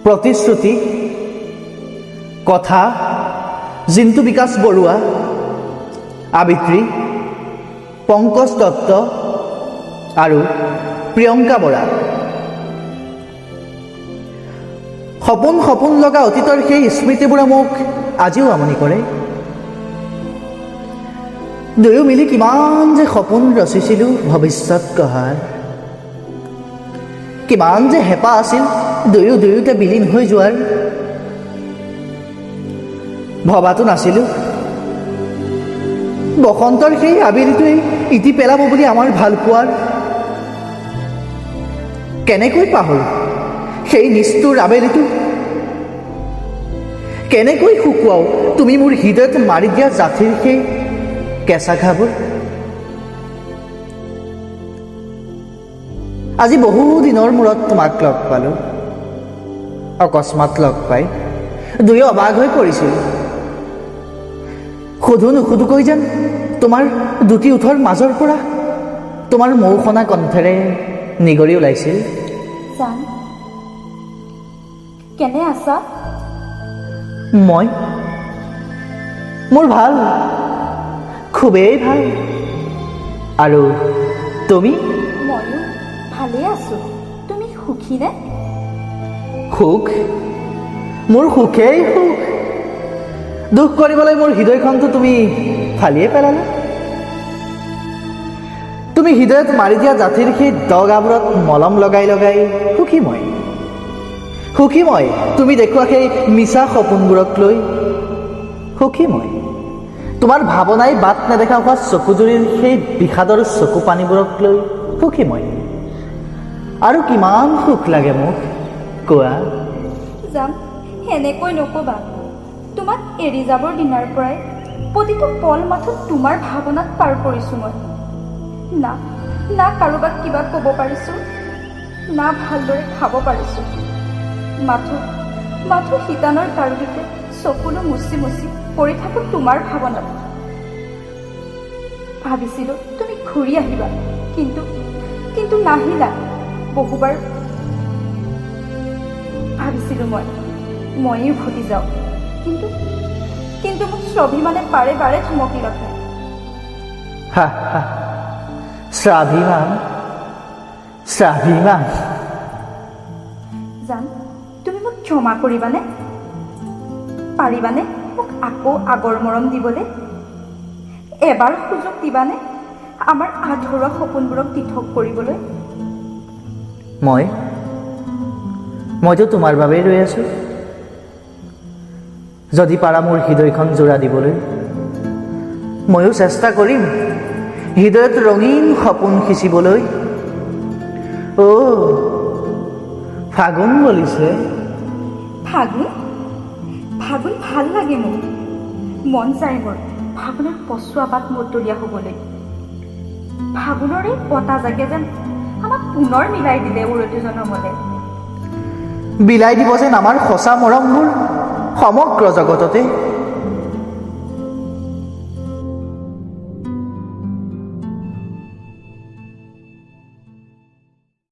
প্ৰতিশ্ৰুতি কথা জিন্তু বিকাশ বৰুৱা আবৃত্তি পংকজ দত্ত আৰু প্ৰিয়ংকা বৰা সপোন সপোন লগা অতীতৰ সেই স্মৃতিবোৰে মোক আজিও আমনি কৰে দুয়ো মিলি কিমান যে সপোন ৰচিছিলোঁ ভৱিষ্যত গঢ়াৰ কিমান যে হেঁপাহ আছিল দুয়োতে বিলীন হৈ যোৱাৰ ভবাটো নাছিলোঁ বসন্তৰ সেই আবেলিটোৱে ইতি পেলাব বুলি আমাৰ ভালপোৱাৰ কেনেকৈ পাহৰো সেই নিষ্ঠুৰ আবেলিটো কেনেকৈ শুকুৱাও তুমি মোৰ হৃদয়ত মাৰি দিয়া জাঠিৰ সেই কেঁচা ঘাবোৰ আজি বহু দিনৰ মূৰত তোমাক লগ পালোঁ অকস্মাত লগ পাই দুয়ো অবাক হৈ পৰিছিলোঁ সোধো নুসুধোকৈ যেন তোমাৰ দুটি ওঠৰ মাজৰ পৰা তোমাৰ মৌসনা কণ্ঠেৰে নিগৰি ওলাইছিল জান কেনে আছা মই মোৰ ভাল খুবেই ভাল আৰু তুমি ময়ো ভালে আছো তুমি সুখী নে সুখ মোৰ সুখেই সুখ দুখ কৰিবলৈ মোৰ হৃদয়খনটো তুমি ফালিয়ে পেলালা তুমি হৃদয়ত মাৰি দিয়া জাঠিৰ সেই দগাবোৰত মলম লগাই লগাই সুখী মই তুমি দেখুওৱা সেই মিছা সপোনবোৰক লৈ সুখী মই তোমাৰ ভাৱনাই বাট নেদেখা হোৱা চকুজুৰিৰ সেই বিষাদৰ চকু পানীবোৰক লৈ সুখী মই আৰু কিমান সুখ লাগে মোক কোৱা যাম সেনেকৈ নক'বা তোমাক এৰি যাবৰ দিনাৰ পৰাই প্ৰতিটো পল মাথোঁ তোমাৰ ভাৱনাত পাৰ কৰিছোঁ মই না কাৰোবাক কিবা ক'ব পাৰিছোঁ না ভালদৰে খাব পাৰিছোঁ মাথো শীতানৰ কাৰোবিতে চকুলো মুচি পৰি থাকোঁ তোমাৰ ভাৱনাত ভাবিছিলোঁ তুমি ঘূৰি আহিবা কিন্তু নাহিলা বহুবাৰ ভাবিছিলোঁ ময়ে উভতি যাওঁ কিন্তু মোক স্বাভিমানে বাৰে বাৰে থমকি ৰখে স্বাভিমান জান তুমি মোক ক্ষমা কৰিবানে পাৰিবানে মোক আকৌ আগৰ মৰম দিবলৈ এবাৰ সুযোগ দিবানে আমাৰ আধৰুৱা সপোনবোৰক পৃথক কৰিবলৈ মইতো তোমাৰ বাবেই ৰৈ আছো যদি পাৰা মোৰ হৃদয়খন জোৰা দিবলৈ ময়ো চেষ্টা কৰিম হৃদয়ত ৰঙীন সপোন সিঁচিবলৈ ফাগুন বলিছে ফাগুন ভাল লাগে মোক মন যায় মোৰ ফাগুনৰ পচোৱা পাত মতলীয়া হ'বলৈ ফাগুনৰে বতাহ জাগে যেন আমাক পুনৰ মিলাই দিলে উৰতি জনমলে বিলাই দিব যেন আমাৰ সঁচা মৰমবোৰ সমগ্ৰ জগততে